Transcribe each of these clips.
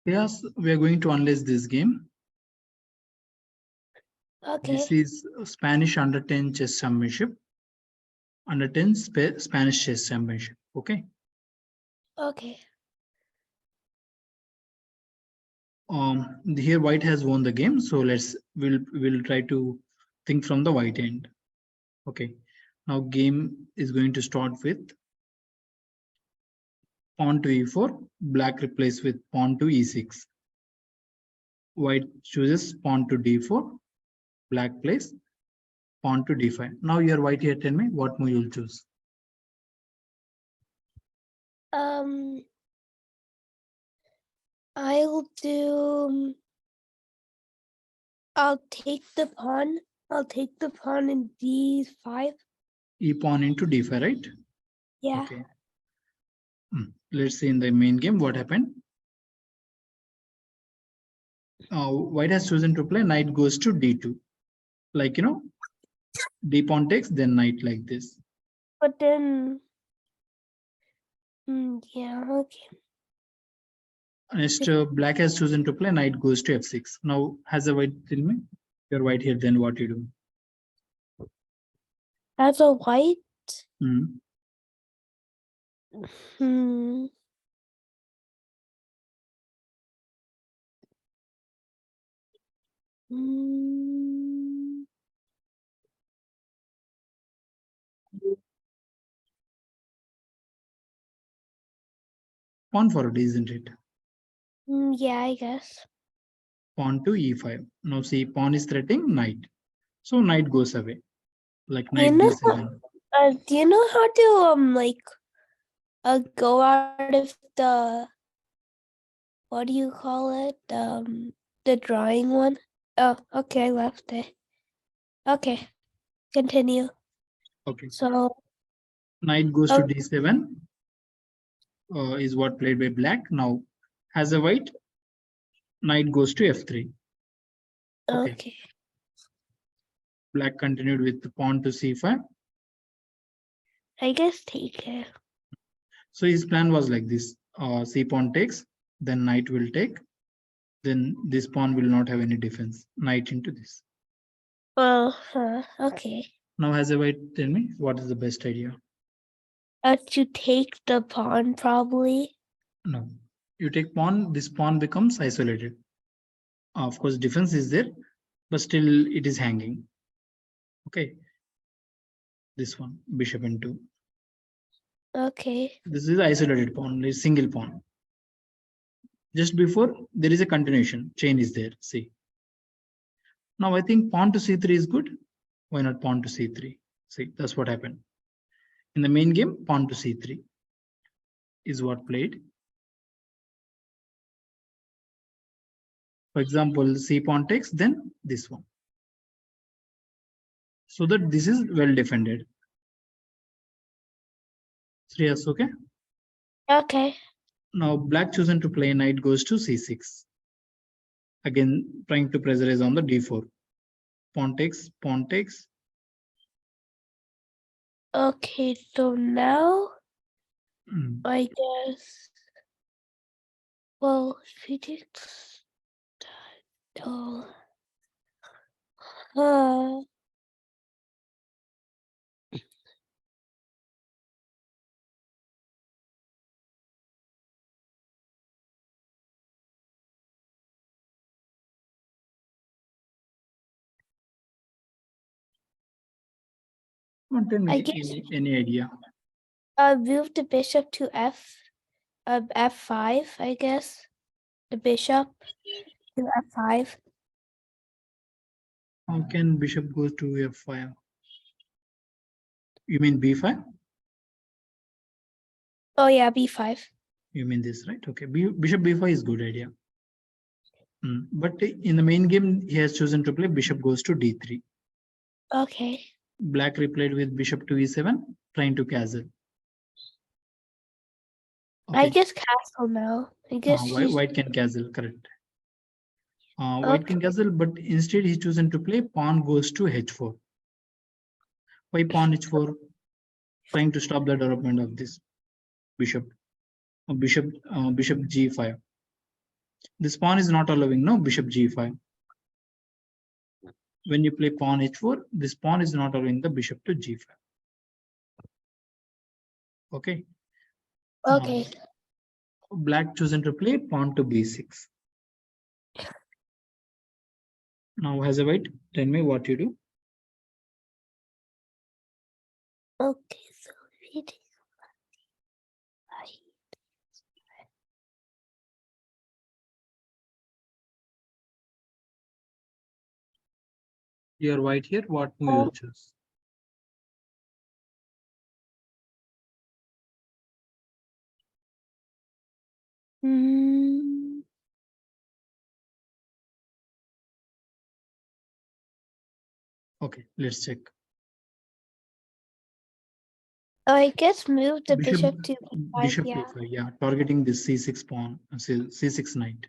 Yes, we are going to analyze this game. Okay. This is Spanish under 10 chess championship. Under 10 Spanish chess championship. Okay. Okay. Here white has won the game, so we'll try to think from the white end. Okay. Now game is going to start with pawn to e4. Black replaces with pawn to e6. White chooses pawn to d4. Black plays pawn to d5. Now you're white here. Tell me what move you'll choose. I'll do. I'll take the pawn. I'll take the pawn in d5. E pawn into d5, right? Yeah. Okay. Let's see in the main game what happened. White has chosen to play knight goes to d2. Like, d pawn takes, then knight like this. But then. Yeah. Okay. Next, black has chosen to play knight goes to f6. Now, has a white, tell me, you're white here, then what you do? As a white. Hmm. Pawn forward, isn't it? Yeah, I guess. Pawn to e5. Now see, pawn is threatening knight. So knight goes away. Like knight d7. Do you know how to go out of the, what do you call it? The drawing one? Oh, okay, I left it. Okay. Continue. Okay. So Knight goes to d7 is what played by black. Now has a white, knight goes to f3. okay. Black continued with the pawn to c5. I guess take it. So his plan was like this. C pawn takes, then knight will take, then this pawn will not have any defense. Knight into this. Okay. Now has a white, tell me what is the best idea? To take the pawn probably. No. You take pawn, this pawn becomes isolated. Of course, defense is there, but still it is hanging. Okay. This one, bishop into. Okay. This is isolated pawn, is single pawn. Just before, there is a continuation. Chain is there. See. Now I think pawn to c3 is good. Why not pawn to c3? See, that's what happened. In the main game, pawn to c3 is what played. For example, c pawn takes, then this one. So that this is well defended. Yes, okay? Okay. Now black chosen to play knight goes to c6. Again, trying to pressurize on the d4. Pawn takes, pawn takes. Okay, so now I guess, well, if he takes that, I guess any idea? Move the bishop to f5, I guess. The bishop to f5. How can bishop go to f5? You mean b5? Oh yeah, b5. You mean this, right? Okay, bishop b5 is good idea. But in the main game, he has chosen to play bishop goes to d3. Okay. Black replayed with bishop to e7, trying to castle. Okay. I guess castle now. I guess white can castle, correct. White can castle, but instead he's chosen to play pawn goes to h4. Why pawn h4? Trying to stop the development of this bishop. Bishop g5. This pawn is not allowing, no, bishop g5. When you play pawn h4, this pawn is not allowing the bishop to g5. Okay. Okay. Black chosen to play pawn to b6. Now as a white, tell me what you do. Okay, so it is You're white here, what move you choose? Okay, let's check. I guess move the bishop to Bishop yeah. b5, yeah, targeting this c6 pawn, c6 knight.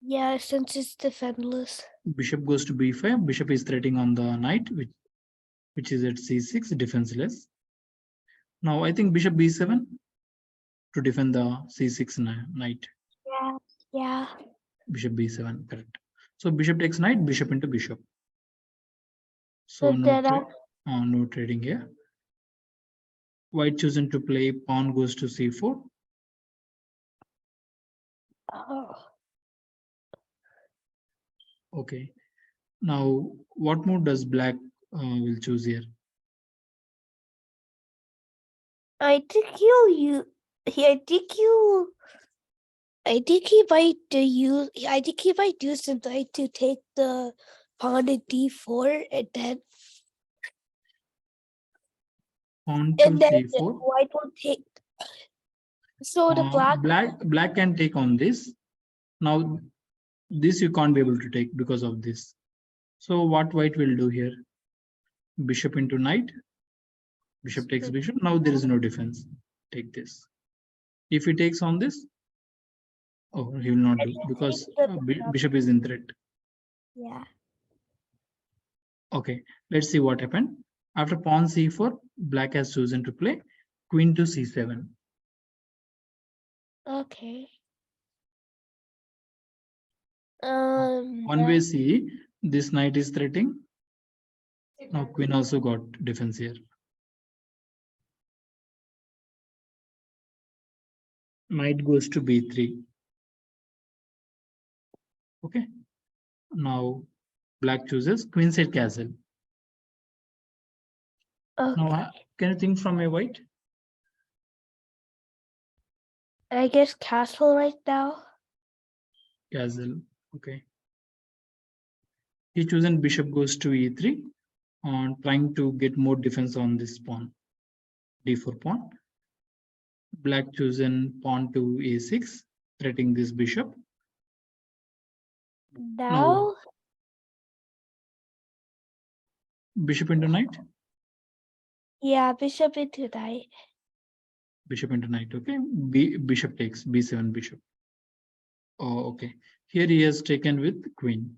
Yeah, since it's defenseless. Bishop goes to b5, bishop is threatening on the knight, which is at c6, defenseless. Now I think bishop b7 to defend the c6 knight. Yeah. Bishop b7, correct. So bishop takes knight, bishop into bishop. So But no trading here. White chosen to play pawn goes to c4. Oh. Okay. Now what move does black will choose here? I think he might use the knight to take the pawn at d4 and then Pawn to c4. white will take. So the black can take on this. Now this you can't be able to take because of this. So what white will do here? Bishop into knight. Bishop takes bishop. Now there is no defense. Take this. If he takes on this, oh, he will not do because bishop is in threat. Yeah. Okay, let's see what happened. After pawn c4, black has chosen to play queen to c7. Okay. One way see, this knight is threatening. Now queen also got defense here. Knight goes to b3. Okay. Now black chooses queenside castle. Okay. Now can you think from a white? I guess castle right now. Castle. Okay. He chosen bishop goes to e3 on trying to get more defense on this pawn. d4 pawn. Black chosen pawn to a6, threatening this bishop. Now Bishop into knight. Yeah, bishop into knight. Bishop into knight. Okay. Bishop takes b7 bishop. Oh, okay. Here he has taken with queen.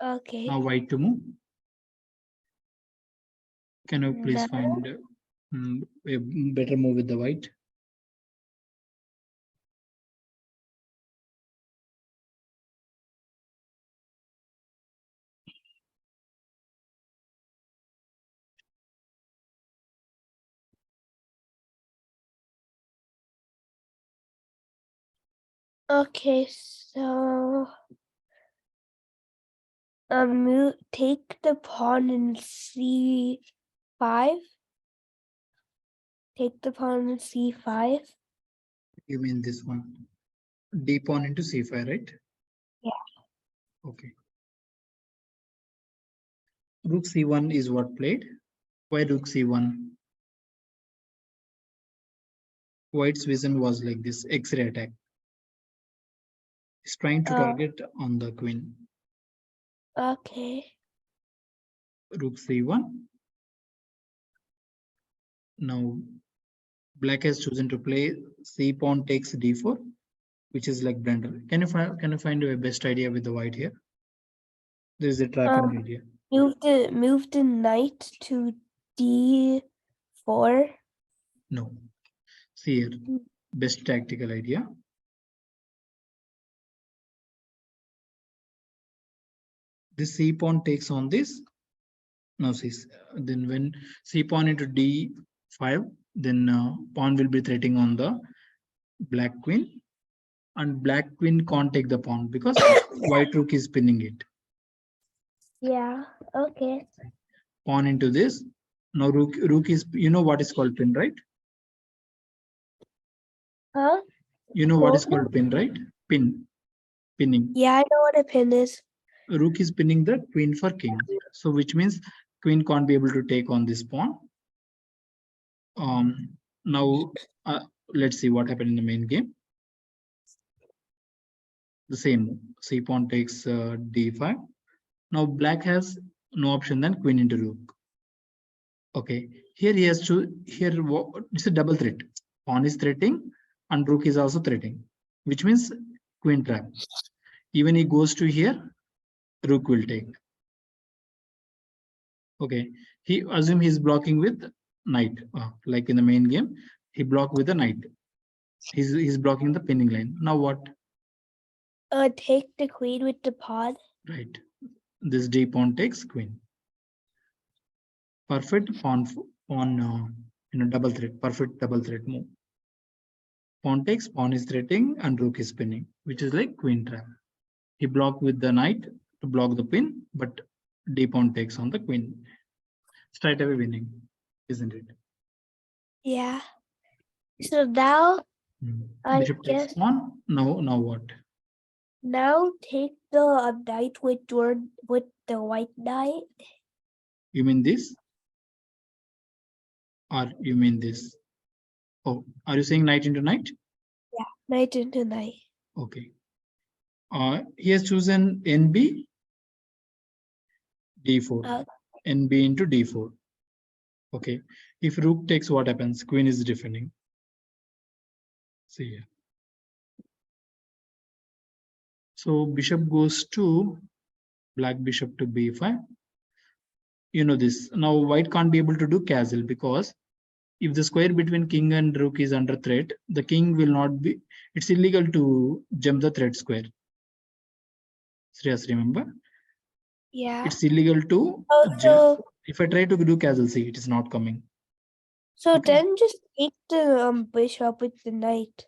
Okay. Now white to move. Can you please find a better move with the white? Okay, so take the pawn in c5. Take the pawn in c5. You mean this one? D pawn into c5, right? Yeah. Okay. Rook c1 is what played. Why rook c1? White's vision was like this X-ray attack. He's trying to target on the queen. Okay. Rook c1. Now black has chosen to play c pawn takes d4, which is like blunder. Can you find a best idea with the white here? There is a trapping idea. Move the knight to d4. No. See here, best tactical idea. This c pawn takes on this. Now see, then when c pawn into d5, then pawn will be threatening on the black queen, and black queen can't take the pawn because white rook is pinning it. Yeah. Okay. Pawn into this. Now rook is, you know what is called pin, right? Huh? You know what is What? called pin, right? Pinning. Yeah, I know what a pin is. Rook is pinning the queen for king. So which means queen can't be able to take on this pawn. Now let's see what happened in the main game. The same, c pawn takes d5. Now black has no option than queen into rook. Okay, here he has to, here it's a double threat. Pawn is threatening and rook is also threatening, which means queen trap. Even he goes to here, rook will take. Okay, he assume he's blocking with knight, like in the main game, he blocked with a knight. He's blocking the pinning line. Now what? Take the queen with the pawn. Right. This d pawn takes queen. Perfect pawn double threat. Perfect double threat move. Pawn takes, pawn is threatening, and rook is pinning, which is like queen trap. He blocked with the knight to block the pin, but d pawn takes on the queen. Straight away winning, isn't it? Yeah. So now I Bishop takes guess pawn. Now what? now take the knight with the white knight. You mean this? Or you mean this? Oh, are you saying knight into knight? Yeah, knight into knight. Okay. He has chosen NB, D4. Uh, NB into D4. Okay. If rook takes, what happens? Queen is defending. See here. So bishop goes to black bishop to B5. You know this. Now white can't be able to do castle because if the square between king and rook is under threat, the king will not be, it's illegal to jump the threat square. Shreyas, remember? yeah. It's illegal to So if I try to do castle, see, it is not coming. Okay. then just take the bishop with the knight.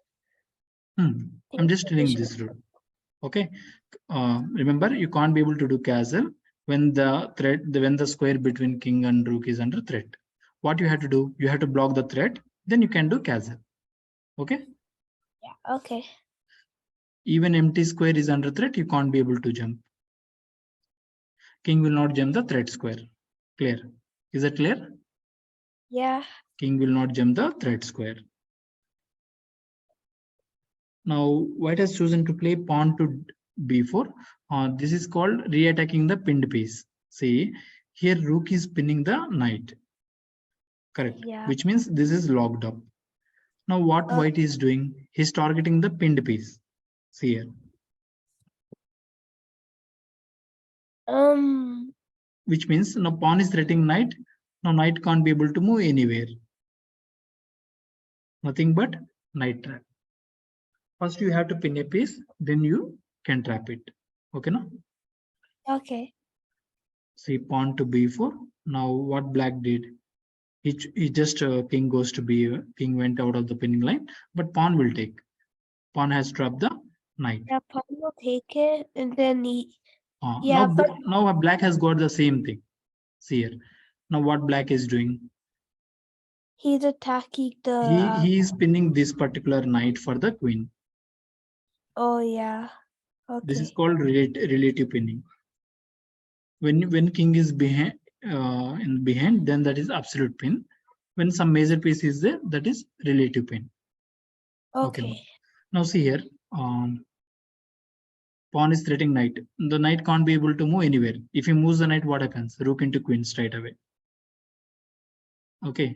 I'm just telling this rule. Okay. Remember, you can't be able to do castle when the square between king and rook is under threat. What you have to do, you have to block the threat, then you can do castle. Okay. Yeah. Okay. Even empty square is under threat, you can't be able to jump. King will not jump the threat square. Clear? Is that clear? Yeah. King will not jump the threat square. Now white has chosen to play pawn to b4. This is called re-attacking the pinned piece. See, here rook is pinning the knight. Correct. Yeah. Which means this is locked up. Now what white is doing? He's targeting the pinned piece. See here. Which means now pawn is threatening knight. Now knight can't be able to move anywhere. Nothing but knight trap. First you have to pin a piece, then you can trap it. Okay, no? Okay. See, pawn to b4. Now what black did? He just king goes to b. King went out of the pinning line, but pawn will take. Pawn has trapped the knight. Yeah, pawn will take it, and then he. Yeah, now black has got the same thing. See here. Now what black is doing? He's attacking the. He is pinning this particular knight for the queen. Oh yeah. Okay. This is called relative pinning. When king is behind, then that is absolute pin. When some major piece is there, that is relative pin. Okay. Now see here. Pawn is threatening knight. The knight can't be able to move anywhere. If he moves the knight, what happens? Rook into queen straight away. Okay.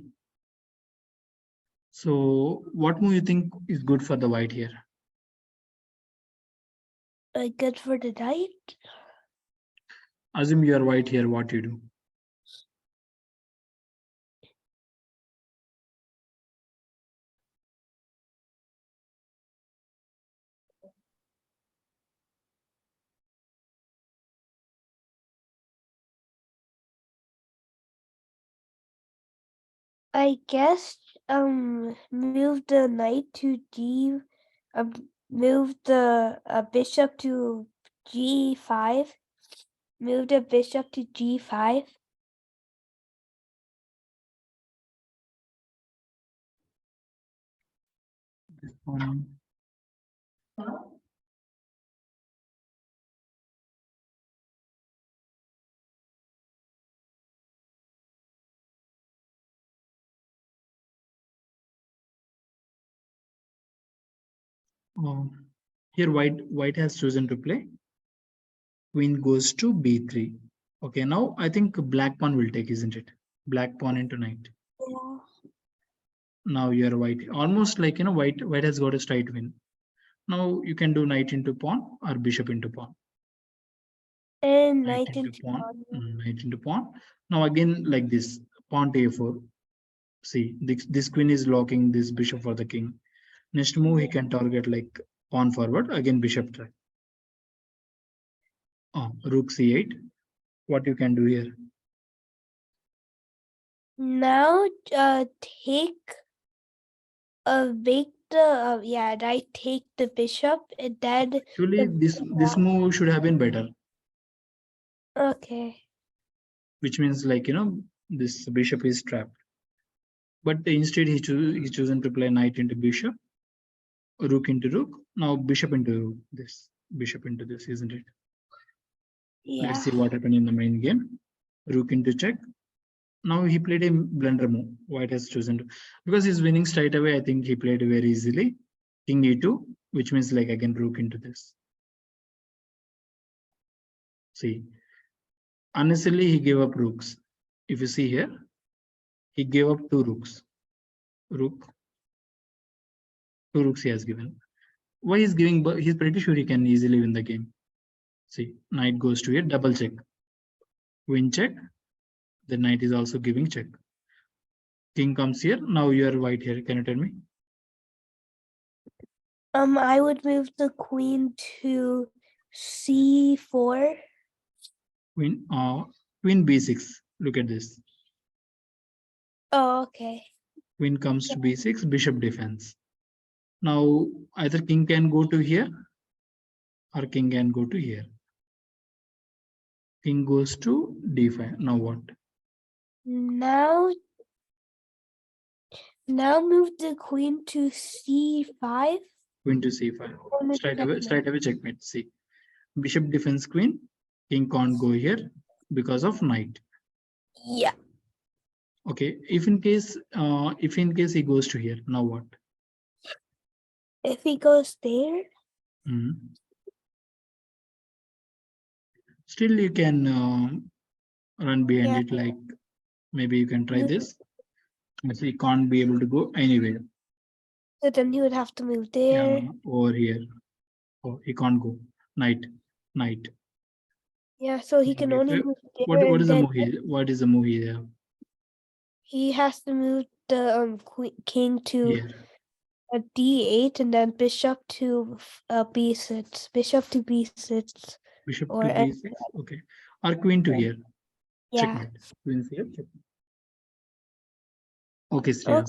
So what move you think is good for the white here? Good for the knight. Assume you are white here, what you do? I guess move the knight to G, move the bishop to G5, move the bishop to G5. This pawn. Here white has chosen to play. Queen goes to b3. Okay, now I think black pawn will take, isn't it? Black pawn into knight. Yeah. Now you are white. Almost like white has got a straight win. Now you can do knight into pawn or bishop into pawn. And Knight knight into into pawn. pawn. Knight into pawn. Now again like this, pawn to a4. See, this queen is locking this bishop for the king. Next move, he can target like pawn forward, again bishop try. Rook c8. What you can do here? Now take make the right, take the bishop and then Actually, this move should have been better, okay. which means like this bishop is trapped. But instead he's chosen to play knight into bishop, rook into rook. Now bishop into this, isn't it? Yeah. Let's see what happened in the main game. Rook into check. Now he played a blunder move. White has chosen to, because he's winning straight away. I think he played very easily. King e2, which means like again rook into this. See, unnecessarily he gave up rooks. If you see here, he gave up two rooks. Two rooks he has given. Why he's giving? But he's pretty sure he can easily win the game. See, knight goes to here, double check. Queen check. The knight is also giving check. King comes here. Now you are white here. Can you tell me? I would move the queen to C4. Queen b6. Look at this. Oh, okay. Queen comes to b6. Bishop defense. Now either king can go to here, or king can go to here. King goes to d5. Now what? Now move the queen to C5. Queen to c5. Straight away checkmate. See, bishop defense queen. King can't go here because of knight. Yeah. Okay. If in case he goes to here, now what? If he goes there. Still you can run behind Yeah. it, like maybe you can try this. So he can't be able to go anywhere. So then he would have to move there. Over here. Oh, he can't go. Knight. Yeah, so he can only move there. What is the move here? What is the move here? He has to move the king to Here. a D8 and then bishop to B6. Bishop to B6. Bishop Or to b6. Okay. Or queen to here. Yeah. Checkmate. Queen here. Checkmate. Okay, Sriya.